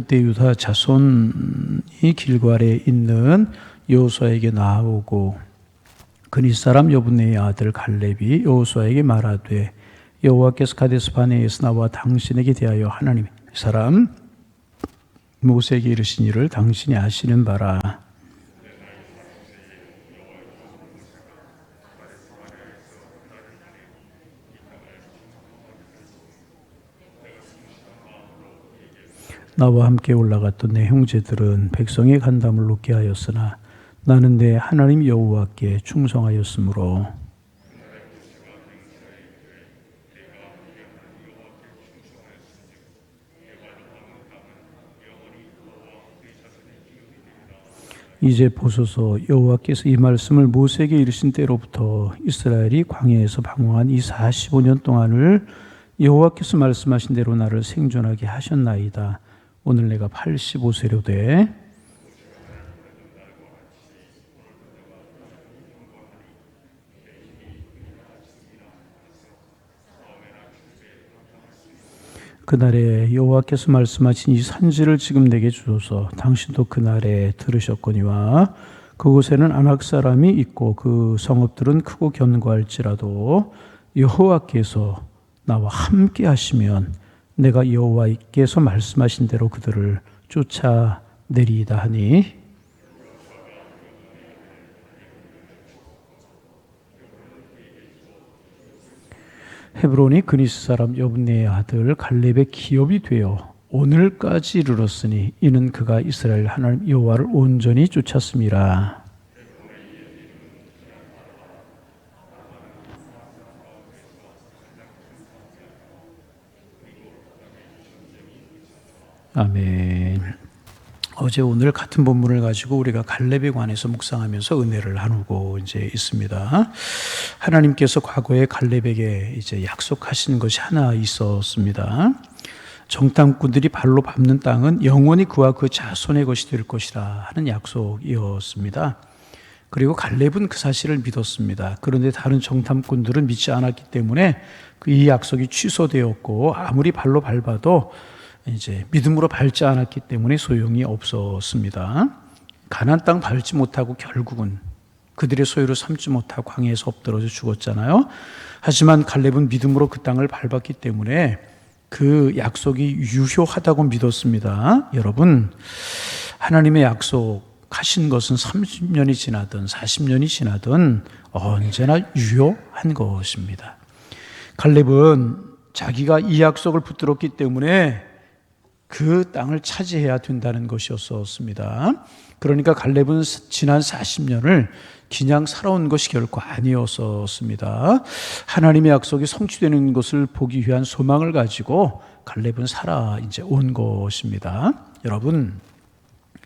그때 유다 자손이 길갈에 있는 여호수아에게 나오고 그니 사람 여분네의 아들 갈렙이 여호수아에게 말하되 여호와께서 가데스 바네에서 나와 당신에게 대하여 하나님의 사람 모세에게 이르신 일을 당신이 아시는 바라. 나와 함께 올라갔던 내 형제들은 백성의 간담을 놓게 하였으나 나는 내 하나님 여호와께 충성하였으므로 이제 보소서 여호와께서 이 말씀을 모세에게 이르신 때로부터 이스라엘이 광야에서 방황한 이 45년 동안을 여호와께서 말씀하신 대로 나를 생존하게 하셨나이다. 오늘 내가 85세로 돼 그날에 여호와께서 말씀하신 이 산지를 지금 내게 주소서. 당신도 그날에 들으셨거니와 그곳에는 아낙 사람이 있고 그 성읍들은 크고 견고할지라도 여호와께서 나와 함께 하시면 내가 여호와께서 말씀하신 대로 그들을 쫓아내리이다 하니 헤브론이 그니스 사람 여분네의 아들 갈렙의 기업이 되어 오늘까지 이르렀으니 이는 그가 이스라엘 하나님 여호와를 온전히 쫓았음이라. 아멘. 어제 오늘 같은 본문을 가지고 우리가 갈렙에 관해서 묵상하면서 은혜를 나누고 이제 있습니다. 하나님께서 과거에 갈렙에게 이제 약속하신 것이 하나 있었습니다. 정탐꾼들이 발로 밟는 땅은 영원히 그와 그 자손의 것이 될 것이라 하는 약속이었습니다. 그리고 갈렙은 그 사실을 믿었습니다. 그런데 다른 정탐꾼들은 믿지 않았기 때문에 이 약속이 취소되었고 아무리 발로 밟아도 이제 믿음으로 밟지 않았기 때문에 소용이 없었습니다. 가나안 땅 밟지 못하고 결국은 그들의 소유를 삼지 못하고 광야에서 엎드러져 죽었잖아요. 하지만 갈렙은 믿음으로 그 땅을 밟았기 때문에 그 약속이 유효하다고 믿었습니다. 여러분, 하나님의 약속하신 것은 30년이 지나든 40년이 지나든 언제나 유효한 것입니다. 갈렙은 자기가 이 약속을 붙들었기 때문에 그 땅을 차지해야 된다는 것이었습니다. 그러니까 갈렙은 지난 40년을 그냥 살아온 것이 결코 아니었습니다. 하나님의 약속이 성취되는 것을 보기 위한 소망을 가지고 갈렙은 살아 이제 온 것입니다. 여러분,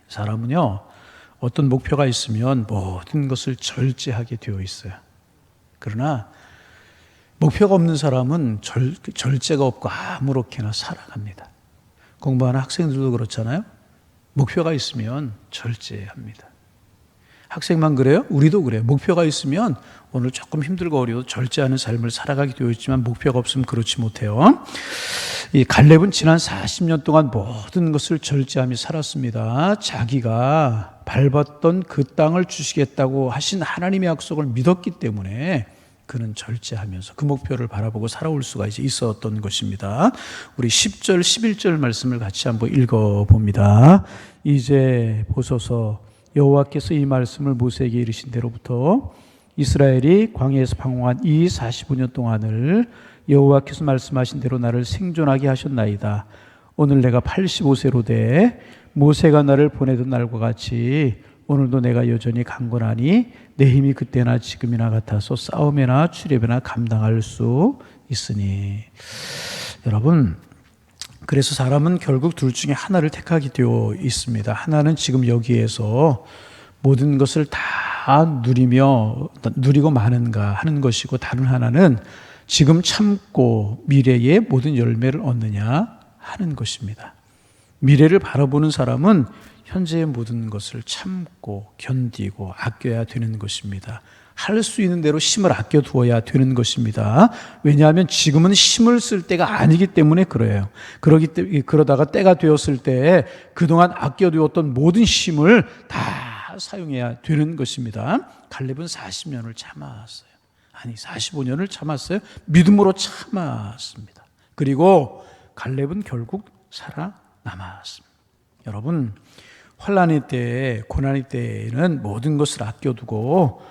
사람은요 어떤 목표가 있으면 모든 것을 절제하게 되어 있어요. 그러나 목표가 없는 사람은 절제가 없고 아무렇게나 살아갑니다. 공부하는 학생들도 그렇잖아요. 목표가 있으면 절제합니다. 학생만 그래요? 우리도 그래요. 목표가 있으면 오늘 조금 힘들고 어려워도 절제하는 삶을 살아가게 되어 있지만 목표가 없으면 그렇지 못해요. 이 갈렙은 지난 40년 동안 모든 것을 절제하며 살았습니다. 자기가 밟았던 그 땅을 주시겠다고 하신 하나님의 약속을 믿었기 때문에 그는 절제하면서 그 목표를 바라보고 살아올 수가 이제 있었던 것입니다. 우리 10절, 11절 말씀을 같이 한번 읽어봅니다. 이제 보소서 여호와께서 이 말씀을 모세에게 이르신 대로부터 이스라엘이 광야에서 방황한 이 45년 동안을 여호와께서 말씀하신 대로 나를 생존하게 하셨나이다. 오늘 내가 85세로 돼 모세가 나를 보내던 날과 같이 오늘도 내가 여전히 강건하니 내 힘이 그때나 지금이나 같아서 싸움이나 출입이나 감당할 수 있으니. 여러분, 그래서 사람은 결국 둘 중에 하나를 택하게 되어 있습니다. 하나는 지금 여기에서 모든 것을 다 누리고 마는가 하는 것이고, 다른 하나는 지금 참고 미래의 모든 열매를 얻느냐 하는 것입니다. 미래를 바라보는 사람은 현재의 모든 것을 참고 견디고 아껴야 되는 것입니다. 할 수 있는 대로 힘을 아껴두어야 되는 것입니다. 왜냐하면 지금은 힘을 쓸 때가 아니기 때문에 그래요. 그러다가 때가 되었을 때 그동안 아껴두었던 모든 힘을 다 사용해야 되는 것입니다. 갈렙은 40년을 참았어요. 아니 45년을 참았어요. 믿음으로 참았습니다. 그리고 갈렙은 결국 살아남았습니다. 여러분, 환난의 때에, 고난의 때에는 모든 것을 아껴두고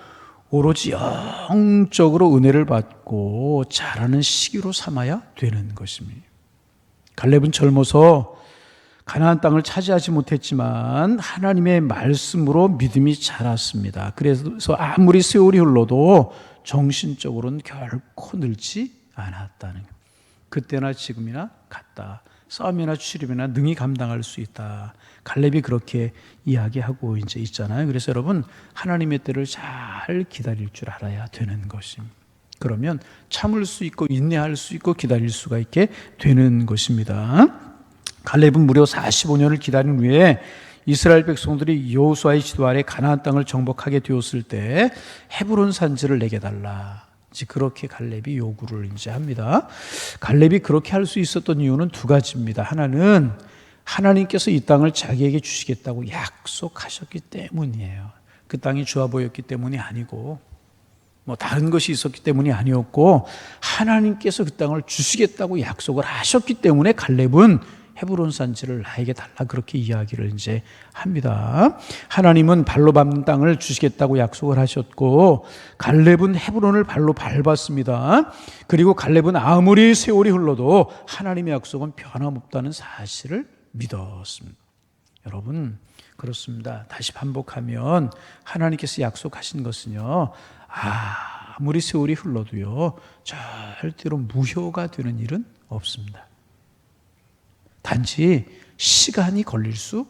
오로지 영적으로 은혜를 받고 자라는 시기로 삼아야 되는 것입니다. 갈렙은 젊어서 가나안 땅을 차지하지 못했지만 하나님의 말씀으로 믿음이 자랐습니다. 그래서 아무리 세월이 흘러도 정신적으로는 결코 늙지 않았다는 것. 그때나 지금이나 같다. 싸움이나 추림이나 능히 감당할 수 있다. 갈렙이 그렇게 이야기하고 이제 있잖아요. 그래서 여러분, 하나님의 때를 잘 기다릴 줄 알아야 되는 것입니다. 그러면 참을 수 있고 인내할 수 있고 기다릴 수가 있게 되는 것입니다. 갈렙은 무려 45년을 기다린 후에 이스라엘 백성들이 여호수아의 지도 아래 가나안 땅을 정복하게 되었을 때 헤브론 산지를 내게 달라. 그렇게 갈렙이 요구를 이제 합니다. 갈렙이 그렇게 할 수 있었던 이유는 두 가지입니다. 하나는 하나님께서 이 땅을 자기에게 주시겠다고 약속하셨기 때문이에요. 그 땅이 좋아 보였기 때문이 아니고 뭐 다른 것이 있었기 때문이 아니었고 하나님께서 그 땅을 주시겠다고 약속을 하셨기 때문에 갈렙은 헤브론 산지를 나에게 달라 그렇게 이야기를 이제 합니다. 하나님은 발로 밟는 땅을 주시겠다고 약속을 하셨고 갈렙은 헤브론을 발로 밟았습니다. 그리고 갈렙은 아무리 세월이 흘러도 하나님의 약속은 변함없다는 사실을 믿었습니다. 여러분, 그렇습니다. 다시 반복하면 하나님께서 약속하신 것은요, 아무리 세월이 흘러도요 절대로 무효가 되는 일은 없습니다. 단지 시간이 걸릴 수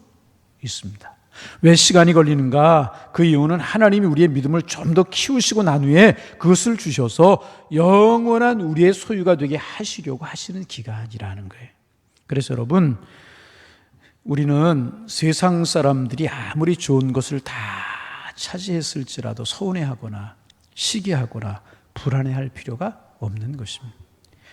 있습니다. 왜 시간이 걸리는가? 그 이유는 하나님이 우리의 믿음을 좀 더 키우시고 난 후에 그것을 주셔서 영원한 우리의 소유가 되게 하시려고 하시는 기간이라는 거예요. 그래서 여러분, 우리는 세상 사람들이 아무리 좋은 것을 다 차지했을지라도 서운해하거나 시기하거나 불안해할 필요가 없는 것입니다.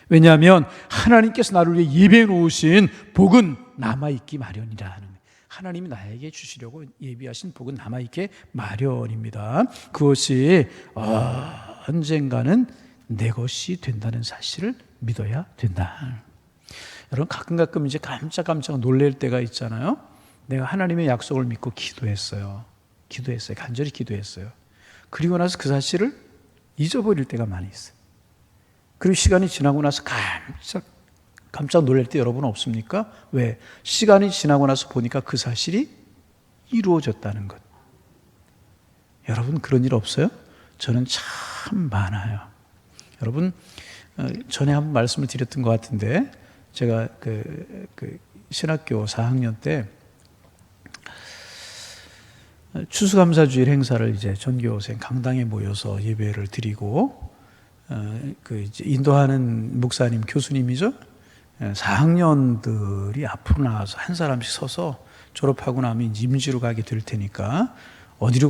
왜냐하면 하나님께서 나를 위해 예비해 놓으신 복은 남아있기 마련이라는 거예요. 하나님이 나에게 주시려고 예비하신 복은 남아있게 마련입니다. 그것이 언젠가는 내 것이 된다는 사실을 믿어야 된다. 여러분, 가끔 이제 깜짝 놀랄 때가 있잖아요. 내가 하나님의 약속을 믿고 기도했어요. 간절히 기도했어요. 그리고 나서 그 사실을 잊어버릴 때가 많이 있어요. 그리고 시간이 지나고 나서 깜짝 놀랄 때 여러분 없습니까? 왜? 시간이 지나고 나서 보니까 그 사실이 이루어졌다는 것. 여러분, 그런 일 없어요? 저는 참 많아요. 여러분, 전에 한번 말씀을 드렸던 것 같은데 제가 그 신학교 4학년 때 추수감사주일 행사를 이제 전교생 강당에 모여서 예배를 드리고 이제 인도하는 목사님, 교수님이죠. 4학년들이 앞으로 나와서 한 사람씩 서서 졸업하고 나면 이제 임지로 가게 될 테니까 어디로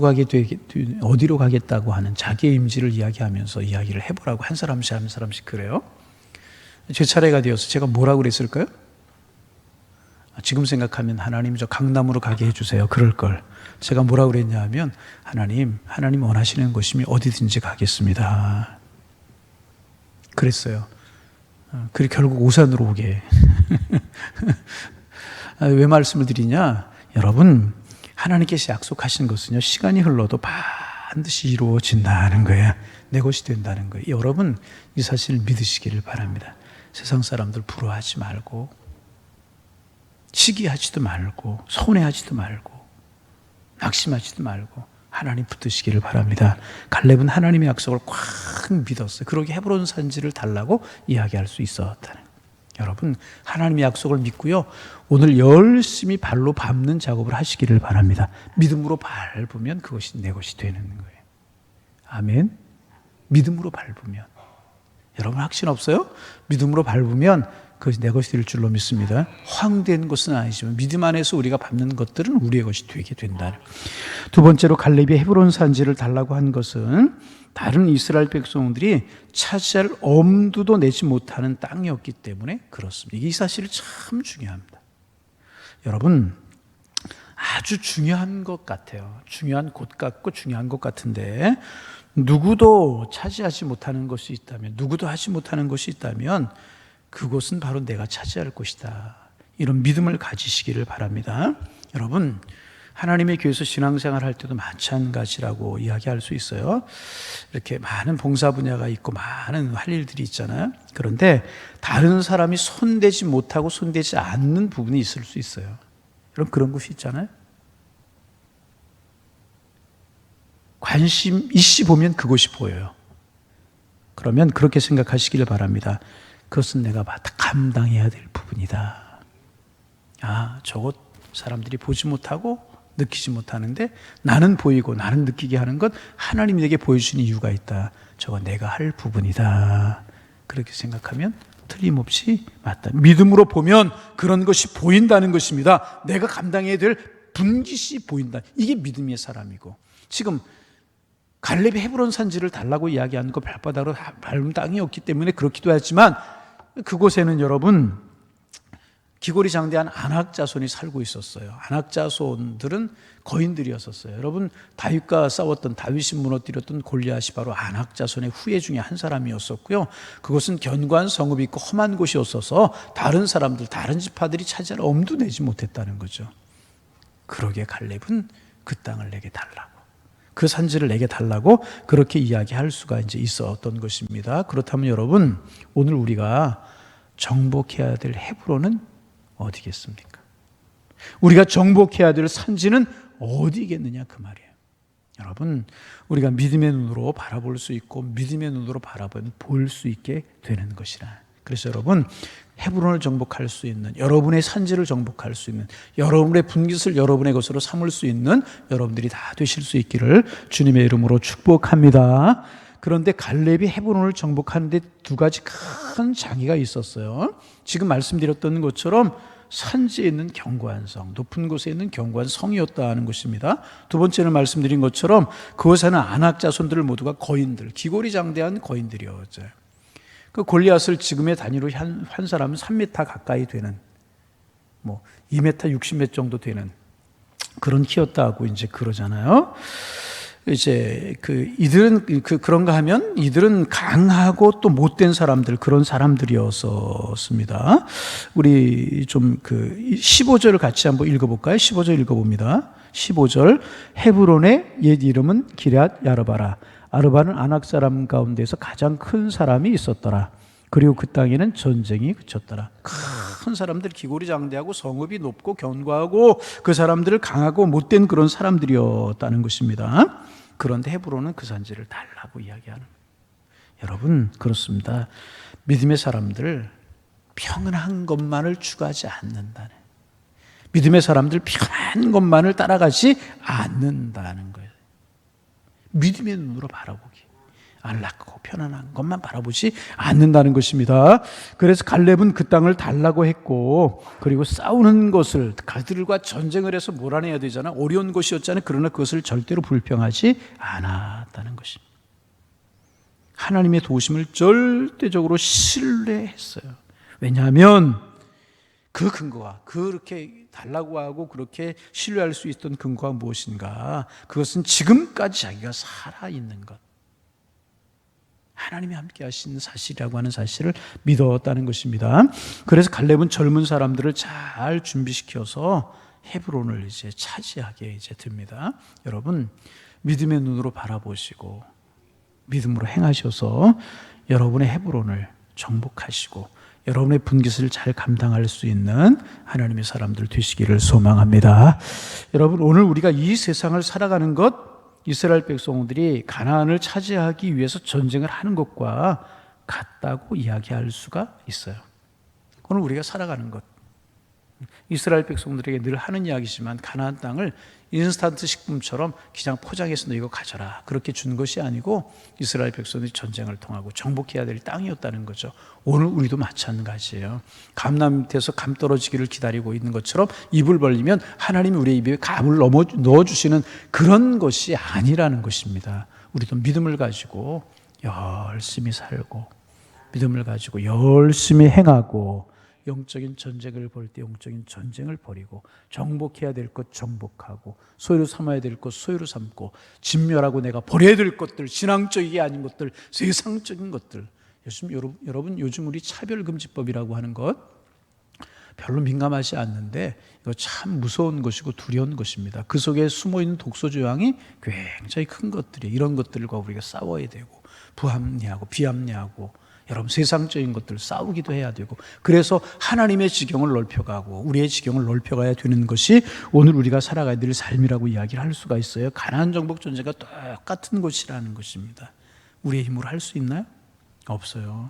가겠다고 하는 자기의 임지를 이야기하면서 이야기를 해보라고 한 사람씩 그래요. 제 차례가 되어서 제가 뭐라고 그랬을까요? 지금 생각하면 하나님 저 강남으로 가게 해주세요. 그럴 걸. 제가 뭐라고 그랬냐 하면 하나님 원하시는 곳이면 어디든지 가겠습니다. 그랬어요. 그리고 결국 오산으로 오게. 왜 말씀을 드리냐? 여러분, 하나님께서 약속하신 것은요, 시간이 흘러도 반드시 이루어진다는 거예요. 내 것이 된다는 거예요. 여러분, 이 사실을 믿으시기를 바랍니다. 세상 사람들 부러워하지 말고, 시기하지도 말고, 손해하지도 말고, 낙심하지도 말고, 하나님 붙드시기를 바랍니다. 갈렙은 하나님의 약속을 꽉 믿었어요. 그러게 헤브론 산지를 달라고 이야기할 수 있었다는. 여러분, 하나님의 약속을 믿고요, 오늘 열심히 발로 밟는 작업을 하시기를 바랍니다. 믿음으로 밟으면 그것이 내 것이 되는 거예요. 아멘. 믿음으로 밟으면. 여러분, 확신 없어요? 믿음으로 밟으면 그것이 내 것이 될 줄로 믿습니다. 허황된 것은 아니지만 믿음 안에서 우리가 받는 것들은 우리의 것이 되게 된다. 두 번째로 갈렙이 헤브론 산지를 달라고 한 것은 다른 이스라엘 백성들이 차지할 엄두도 내지 못하는 땅이었기 때문에 그렇습니다. 이 사실이 참 중요합니다. 여러분, 아주 중요한 것 같아요. 중요한 곳 같고 중요한 것 같은데 누구도 차지하지 못하는 것이 있다면, 누구도 하지 못하는 것이 있다면 그곳은 바로 내가 차지할 것이다. 이런 믿음을 가지시기를 바랍니다. 여러분, 하나님의 교회에서 신앙생활 할 때도 마찬가지라고 이야기할 수 있어요. 이렇게 많은 봉사 분야가 있고 많은 할 일들이 있잖아요. 그런데 다른 사람이 손대지 못하고 손대지 않는 부분이 있을 수 있어요. 여러분, 그런 곳이 있잖아요. 관심 있이 보면 그곳이 보여요. 그러면 그렇게 생각하시기를 바랍니다. 그것은 내가 감당해야 될 부분이다. 저것 사람들이 보지 못하고 느끼지 못하는데 나는 보이고 나는 느끼게 하는 것, 하나님이 내게 보여주는 이유가 있다. 저거 내가 할 부분이다. 그렇게 생각하면 틀림없이 맞다. 믿음으로 보면 그런 것이 보인다는 것입니다. 내가 감당해야 될 분깃이 보인다. 이게 믿음의 사람이고, 지금 갈렙이 헤브론 산지를 달라고 이야기하는 거 발바닥으로 밟은 땅이었기 때문에 그렇기도 하지만 그곳에는 여러분 기골이 장대한 아낙 자손이 살고 있었어요. 아낙 자손들은 거인들이었었어요. 여러분, 다윗과 싸웠던, 다윗이 무너뜨렸던 골리앗이 바로 아낙 자손의 후예 중에 한 사람이었었고요. 그것은 견고한 성읍이 있고 험한 곳이었어서 다른 사람들, 다른 지파들이 차지할 엄두 내지 못했다는 거죠. 그러기에 갈렙은 그 땅을 내게 달라고, 그 산지를 내게 달라고 그렇게 이야기할 수가 이제 있었던 것입니다. 그렇다면 여러분, 오늘 우리가 정복해야 될 헤브론은 어디겠습니까? 우리가 정복해야 될 산지는 어디겠느냐, 그 말이에요. 여러분, 우리가 믿음의 눈으로 바라볼 수 있고 믿음의 눈으로 바라보면 볼 수 있게 되는 것이라. 그래서 여러분, 헤브론을 정복할 수 있는, 여러분의 산지를 정복할 수 있는, 여러분의 분깃을 여러분의 것으로 삼을 수 있는 여러분들이 다 되실 수 있기를 주님의 이름으로 축복합니다. 그런데 갈렙이 헤브론을 정복하는데 두 가지 큰 장애가 있었어요. 지금 말씀드렸던 것처럼 산지에 있는 견고한 성, 높은 곳에 있는 견고한 성이었다 하는 것입니다. 두 번째는 말씀드린 것처럼 그곳에는 아낙 자손들 모두가 거인들, 기골이 장대한 거인들이었어요. 그 골리앗을 지금의 단위로 한 사람은 3m 가까이 되는, 2m 60몇 정도 되는 그런 키였다고 이제 그러잖아요. 이제 이들은 그런가 하면 이들은 강하고 또 못된 사람들, 그런 사람들이었습니다. 우리 좀 15절을 같이 한번 읽어볼까요? 15절 읽어봅니다. 15절, 헤브론의 옛 이름은 기럇 야르바라. 아르바는 아낙 사람 가운데서 가장 큰 사람이 있었더라. 그리고 그 땅에는 전쟁이 그쳤더라. 큰 사람들, 기골이 장대하고 성읍이 높고 견고하고 그 사람들을 강하고 못된 그런 사람들이었다는 것입니다. 그런데 헤브론은 그 산지를 달라고 이야기하는, 여러분, 그렇습니다. 믿음의 사람들 평안한 것만을 추구하지 않는다네. 믿음의 사람들 평안한 것만을 따라가지 않는다는 거예요. 믿음의 눈으로 바라보기, 안락하고 편안한 것만 바라보지 않는다는 것입니다. 그래서 갈렙은 그 땅을 달라고 했고, 그리고 싸우는 것을, 그들과 전쟁을 해서 몰아내야 되잖아. 어려운 것이었잖아요. 그러나 그것을 절대로 불평하지 않았다는 것입니다. 하나님의 도우심을 절대적으로 신뢰했어요. 왜냐하면 그 근거가, 그렇게 달라고 하고 그렇게 신뢰할 수 있던 근거가 무엇인가? 그것은 지금까지 자기가 살아있는 것, 하나님이 함께 하신 사실이라고 하는 사실을 믿었다는 것입니다. 그래서 갈렙은 젊은 사람들을 잘 준비시켜서 헤브론을 이제 차지하게 이제 됩니다. 여러분, 믿음의 눈으로 바라보시고 믿음으로 행하셔서 여러분의 헤브론을 정복하시고 여러분의 분깃을 잘 감당할 수 있는 하나님의 사람들 되시기를 소망합니다. 여러분, 오늘 우리가 이 세상을 살아가는 것, 이스라엘 백성들이 가나안을 차지하기 위해서 전쟁을 하는 것과 같다고 이야기할 수가 있어요. 오늘 우리가 살아가는 것, 이스라엘 백성들에게 늘 하는 이야기지만 가나안 땅을 인스턴트 식품처럼 그냥 포장해서 너 이거 가져라 그렇게 준 것이 아니고 이스라엘 백성들이 전쟁을 통하고 정복해야 될 땅이었다는 거죠. 오늘 우리도 마찬가지예요. 감나무 밑에서 감 떨어지기를 기다리고 있는 것처럼 입을 벌리면 하나님이 우리의 입에 감을 넣어주시는 그런 것이 아니라는 것입니다. 우리도 믿음을 가지고 열심히 살고 믿음을 가지고 열심히 행하고 영적인 전쟁을 벌 때 영적인 전쟁을 벌이고 정복해야 될 것 정복하고 소유로 삼아야 될 것 소유로 삼고 진멸하고 내가 버려야 될 것들 신앙적이 아닌 것들 세상적인 것들 여러분 요즘 우리 차별금지법이라고 하는 것 별로 민감하지 않는데 이거 참 무서운 것이고 두려운 것입니다. 그 속에 숨어있는 독소 조항이 굉장히 큰 것들이에요. 이런 것들과 우리가 싸워야 되고 부합리하고 비합리하고 여러분 세상적인 것들 싸우기도 해야 되고 그래서 하나님의 지경을 넓혀가고 우리의 지경을 넓혀가야 되는 것이 오늘 우리가 살아가야 될 삶이라고 이야기를 할 수가 있어요. 가나안 정복 전쟁과 똑같은 것이라는 것입니다. 우리의 힘으로 할 수 있나요? 없어요.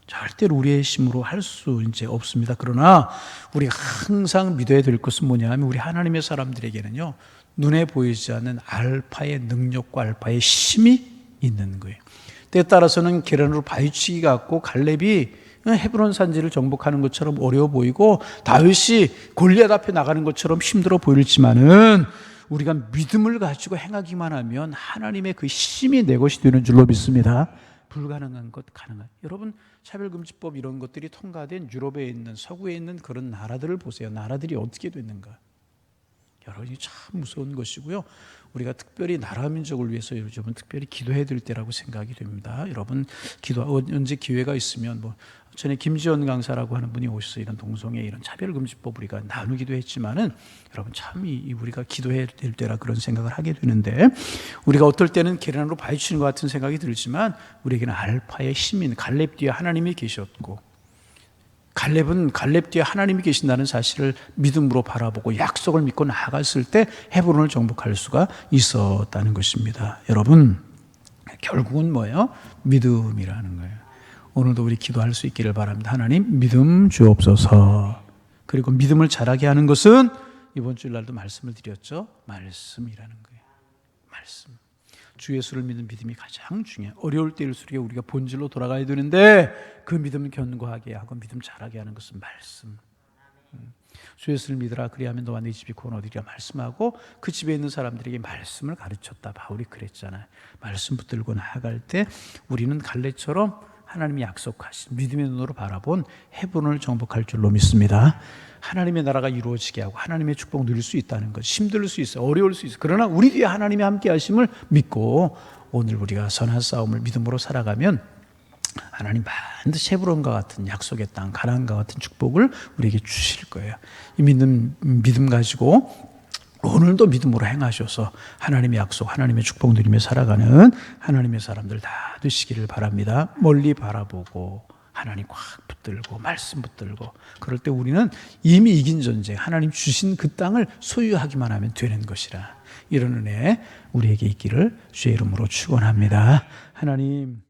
절대로 우리의 힘으로 할 수 이제 없습니다. 그러나 우리가 항상 믿어야 될 것은 뭐냐 하면 우리 하나님의 사람들에게는요 눈에 보이지 않는 알파의 능력과 알파의 힘이 있는 거예요. 때에 따라서는 계란으로 바위치기 같고 갈렙이 헤브론 산지를 정복하는 것처럼 어려워 보이고 다윗이 골리앗 앞에 나가는 것처럼 힘들어 보일지만은 우리가 믿음을 가지고 행하기만 하면 하나님의 그 힘이 내 것이 되는 줄로 믿습니다. 불가능한 것 가능한. 여러분 차별금지법 이런 것들이 통과된 유럽에 있는 서구에 있는 그런 나라들을 보세요. 나라들이 어떻게 됐는가. 여러분이 참 무서운 것이고요. 우리가 특별히 나라 민족을 위해서 요즘은 특별히 기도해야 될 때라고 생각이 됩니다. 여러분 기도 언제 기회가 있으면 뭐 전에 김지원 강사라고 하는 분이 오셔서 이런 동성애 이런 차별금지법 우리가 나누기도 했지만은 여러분 참 우리가 기도해야 될 때라 그런 생각을 하게 되는데 우리가 어떨 때는 계란으로 바위치는 것 같은 생각이 들지만 우리에게는 알파의 힘인 갈렙 뒤에 하나님이 계셨고 갈렙은 갈렙 뒤에 하나님이 계신다는 사실을 믿음으로 바라보고 약속을 믿고 나아갔을 때 헤브론을 정복할 수가 있었다는 것입니다. 여러분 결국은 뭐예요? 믿음이라는 거예요. 오늘도 우리 기도할 수 있기를 바랍니다. 하나님 믿음 주옵소서. 그리고 믿음을 자라게 하는 것은 이번 주일날도 말씀을 드렸죠. 말씀이라는 거예요. 말씀. 주 예수를 믿는 믿음이 가장 중요해요. 어려울 때일수록 우리가 본질로 돌아가야 되는데 그 믿음을 견고하게 하고 믿음 자라게 하는 것은 말씀. 주 예수를 믿으라 그리하면 너와 네 집이 구원 얻으리라 말씀하고 그 집에 있는 사람들에게 말씀을 가르쳤다. 바울이 그랬잖아요. 말씀 붙들고 나아갈 때 우리는 갈렙처럼 하나님이 약속하신 믿음의 눈으로 바라본 헤브론을 정복할 줄로 믿습니다. 하나님의 나라가 이루어지게 하고 하나님의 축복 누릴 수 있다는 것, 힘들 수 있어요. 어려울 수 있어요. 그러나 우리 뒤에 하나님이 함께 하심을 믿고 오늘 우리가 선한 싸움을 믿음으로 살아가면 하나님 반드시 헤브론과 같은 약속의 땅, 가나안과 같은 축복을 우리에게 주실 거예요. 이 믿음 가지고 오늘도 믿음으로 행하셔서 하나님의 약속, 하나님의 축복 누리며 살아가는 하나님의 사람들 다 되시기를 바랍니다. 멀리 바라보고 하나님 꽉 붙들고 말씀 붙들고 그럴 때 우리는 이미 이긴 전쟁 하나님 주신 그 땅을 소유하기만 하면 되는 것이라 이런 은혜 우리에게 있기를 주의 이름으로 축원합니다. 하나님